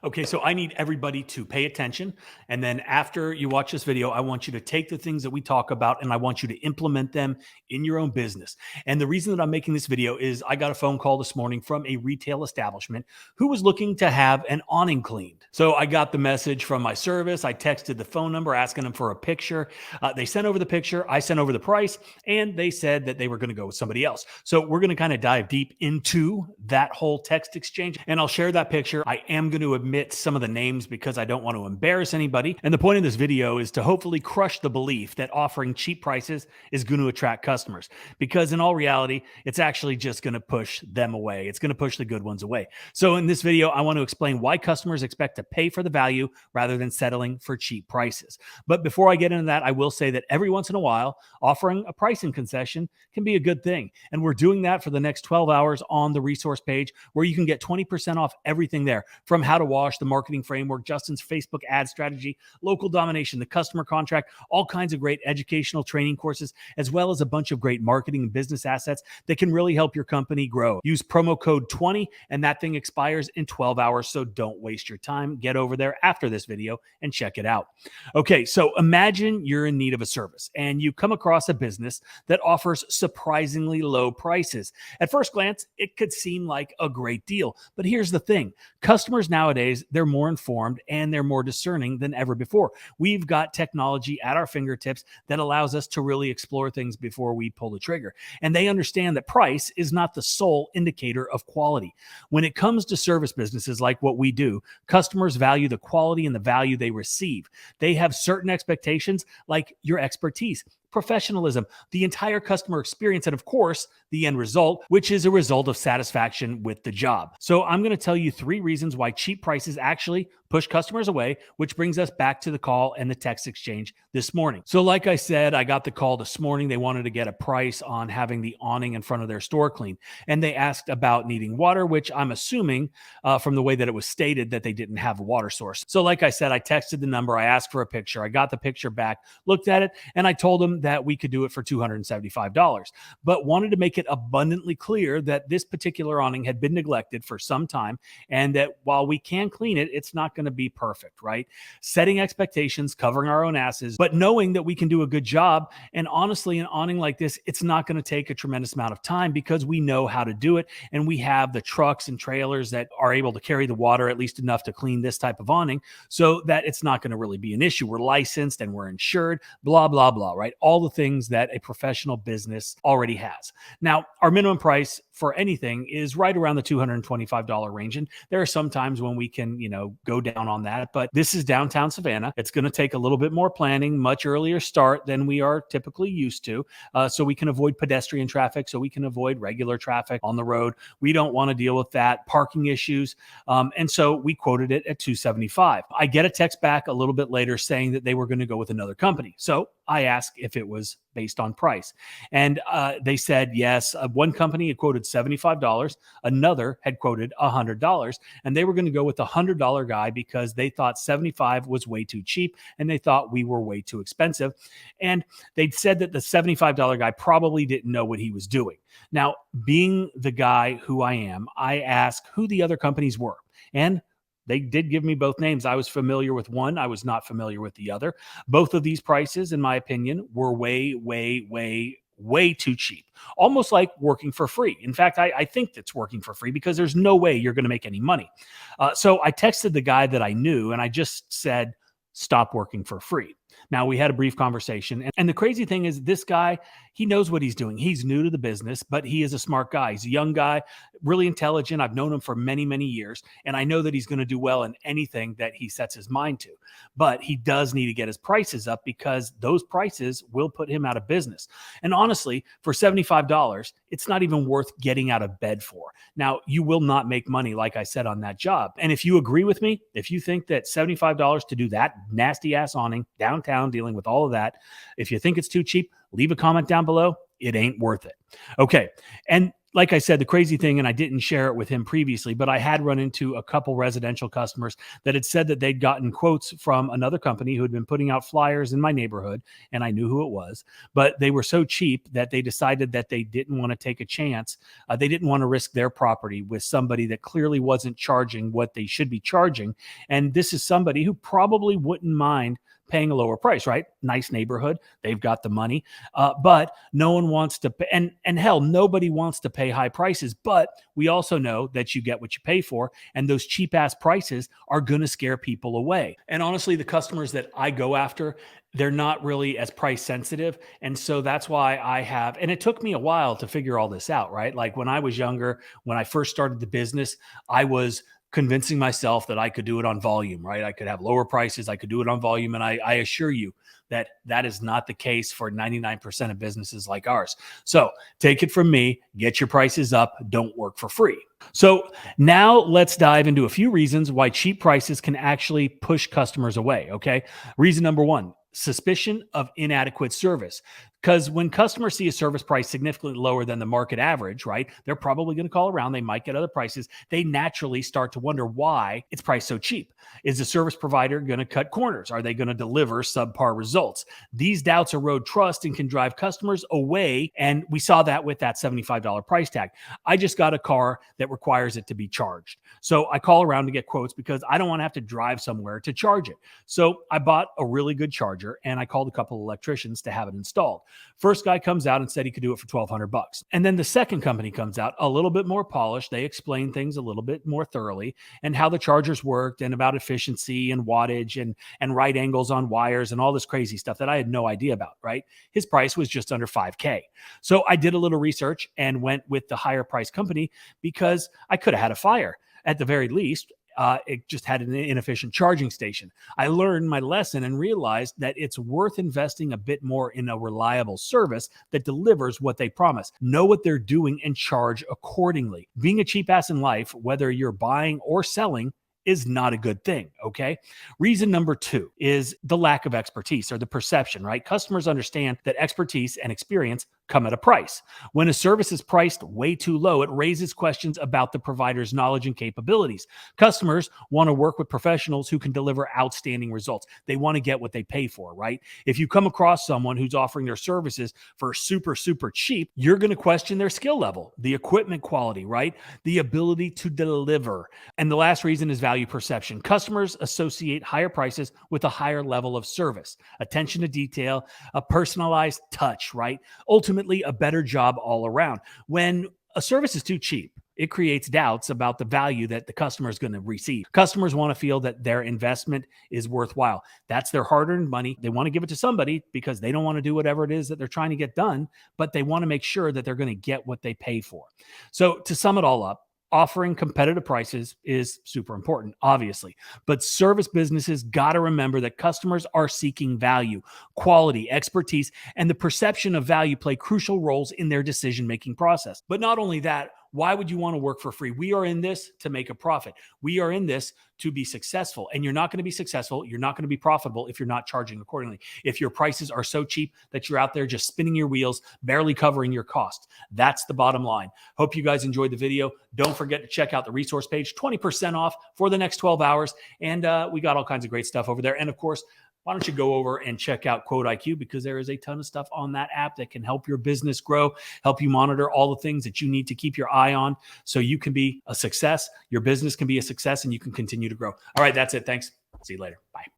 Okay, so I need everybody to pay attention. And then after you watch this video, I want you to take the things that we talk about and I want you to implement them in your own business. And the reason that I'm making this video is I got a phone call this morning from a retail establishment who was looking to have an awning cleaned. So I got the message from my service. I texted the phone number asking them for a picture. They sent over the picture. I sent over the price and they said that they were going to go with somebody else. So we're going to kind of dive deep into that whole text exchange and I'll share that picture. I am going to admit some of the names because I don't want to embarrass anybody. And the point of this video is to hopefully crush the belief that offering cheap prices is going to attract customers, because in all reality, it's actually just going to push them away. It's going to push the good ones away. So in this video, I want to explain why customers expect to pay for the value rather than settling for cheap prices. But before I get into that, I will say that every once in a while, offering a pricing concession can be a good thing. And we're doing that for the next 12 hours on the resource page where you can get 20% off everything there, from how to wash, the marketing framework, Justin's Facebook ad strategy, local domination, the customer contract, all kinds of great educational training courses, as well as a bunch of great marketing and business assets that can really help your company grow. Use promo code 20 and that thing expires in 12 hours. So don't waste your time. Get over there after this video and check it out. Okay, so imagine you're in need of a service and you come across a business that offers surprisingly low prices. At first glance, it could seem like a great deal, but here's the thing. Customers nowadays, they're more informed and they're more discerning than ever before. We've got technology at our fingertips that allows us to really explore things before we pull the trigger. And they understand that price is not the sole indicator of quality. When it comes to service businesses like what we do, customers value the quality and the value they receive. They have certain expectations like your expertise, professionalism, the entire customer experience, and of course, the end result, which is a result of satisfaction with the job. So I'm going to tell you 3 reasons why cheap prices actually push customers away, which brings us back to the call and the text exchange this morning. So like I said, I got the call this morning. They wanted to get a price on having the awning in front of their store cleaned. And they asked about needing water, which I'm assuming from the way that it was stated that they didn't have a water source. So like I said, I texted the number, I asked for a picture, I got the picture back, looked at it, and I told them that we could do it for $275, but wanted to make it abundantly clear that this particular awning had been neglected for some time and that while we can clean it, it's not going to be perfect, right? Setting expectations, covering our own asses, but knowing that we can do a good job. And honestly, an awning like this, it's not going to take a tremendous amount of time because we know how to do it. And we have the trucks and trailers that are able to carry the water, at least enough to clean this type of awning, so that it's not going to really be an issue. We're licensed and we're insured, blah, blah, blah, right? All the things that a professional business already has. Now, our minimum price for anything is right around the $225 range. And there are some times when we can, go down on that, but this is downtown Savannah. It's going to take a little bit more planning, much earlier start than we are typically used to. So we can avoid pedestrian traffic, so we can avoid regular traffic on the road. We don't want to deal with that, parking issues. And so we quoted it at $275. I get a text back a little bit later saying that they were going to go with another company. So I asked if it was based on price. And they said, yes, one company had quoted $75. Another had quoted $100. And they were going to go with the $100 guy because they thought 75 was way too cheap and they thought we were way too expensive. And they said that the $75 guy probably didn't know what he was doing. Now, being the guy who I am, I asked who the other companies were. And they did give me both names. I was familiar with one. I was not familiar with the other. Both of these prices, in my opinion, were way, way, way, way too cheap. Almost like working for free. In fact, I think it's working for free because there's no way you're going to make any money. So I texted the guy that I knew and I just said, stop working for free. Now, we had a brief conversation. And the crazy thing is this guy, he knows what he's doing. He's new to the business, but he is a smart guy. He's a young guy, really intelligent. I've known him for many, many years. And I know that he's going to do well in anything that he sets his mind to. But he does need to get his prices up because those prices will put him out of business. And honestly, for $75, it's not even worth getting out of bed for. Now, you will not make money, like I said, on that job. And if you agree with me, if you think that $75 to do that nasty ass awning downtown, dealing with all of that, if you think it's too cheap, leave a comment down below. It ain't worth it. Okay. And like I said, the crazy thing, and I didn't share it with him previously, but I had run into a couple residential customers that had said that they'd gotten quotes from another company who had been putting out flyers in my neighborhood, and I knew who it was, but they were so cheap that they decided that they didn't want to take a chance. They didn't want to risk their property with somebody that clearly wasn't charging what they should be charging. And this is somebody who probably wouldn't mind paying a lower price, right? Nice neighborhood. They've got the money. But no one wants to pay, and hell, nobody wants to pay high prices. But we also know that you get what you pay for, and those cheap ass prices are going to scare people away. And honestly, the customers that I go after, they're not really as price sensitive. And so that's why I have, and it took me a while to figure all this out, right? Like when I was younger, when I first started the business, I was convincing myself that I could do it on volume, right? I could have lower prices. I could do it on volume. And I assure you that that is not the case for 99% of businesses like ours. So take it from me, get your prices up. Don't work for free. So now let's dive into a few reasons why cheap prices can actually push customers away. Okay. Reason number one, suspicion of inadequate service. Because when customers see a service price significantly lower than the market average, right, they're probably going to call around. They might get other prices. They naturally start to wonder why it's priced so cheap. Is the service provider going to cut corners? Are they going to deliver subpar results? These doubts erode trust and can drive customers away. And we saw that with that $75 price tag. I just got a car that requires it to be charged. So I call around to get quotes because I don't want to have to drive somewhere to charge it. So I bought a really good charger and I called a couple of electricians to have it installed. First guy comes out and said he could do it for $1,200. And then the second company comes out a little bit more polished. They explain things a little bit more thoroughly and how the chargers worked and about efficiency and wattage and right angles on wires and all this crazy stuff that I had no idea about, right? His price was just under $5,000. So I did a little research and went with the higher price company because I could have had a fire at the very least. It just had an inefficient charging station. I learned my lesson and realized that it's worth investing a bit more in a reliable service that delivers what they promise. Know what they're doing and charge accordingly. Being a cheap ass in life, whether you're buying or selling, is not a good thing, okay? Reason number two is the lack of expertise or the perception, right? Customers understand that expertise and experience come at a price. When a service is priced way too low, it raises questions about the provider's knowledge and capabilities. Customers want to work with professionals who can deliver outstanding results. They want to get what they pay for, right? If you come across someone who's offering their services for super, super cheap, you're going to question their skill level, the equipment quality, right? The ability to deliver. And the last reason is value perception. Customers associate higher prices with a higher level of service, attention to detail, a personalized touch, right? Ultimately, a better job all around. When a service is too cheap, it creates doubts about the value that the customer is going to receive. Customers want to feel that their investment is worthwhile. That's their hard-earned money. They want to give it to somebody because they don't want to do whatever it is that they're trying to get done, but they want to make sure that they're going to get what they pay for. So to sum it all up, offering competitive prices is super important, obviously, but service businesses got to remember that customers are seeking value, quality, expertise, and the perception of value play crucial roles in their decision-making process. But not only that, why would you want to work for free? We are in this to make a profit. We are in this to be successful. And you're not going to be successful. You're not going to be profitable if you're not charging accordingly. If your prices are so cheap that you're out there just spinning your wheels, barely covering your costs. That's the bottom line. Hope you guys enjoyed the video. Don't forget to check out the resource page, 20% off for the next 12 hours. And we got all kinds of great stuff over there. And of course, why don't you go over and check out 𝗂𝘂𝑚𝗏, because there is a ton of stuff on that app that can help your business grow, help you monitor all the things that you need to keep your eye on so you can be a success, your business can be a success, and you can continue to grow. All right, that's it. Thanks. See you later. Bye.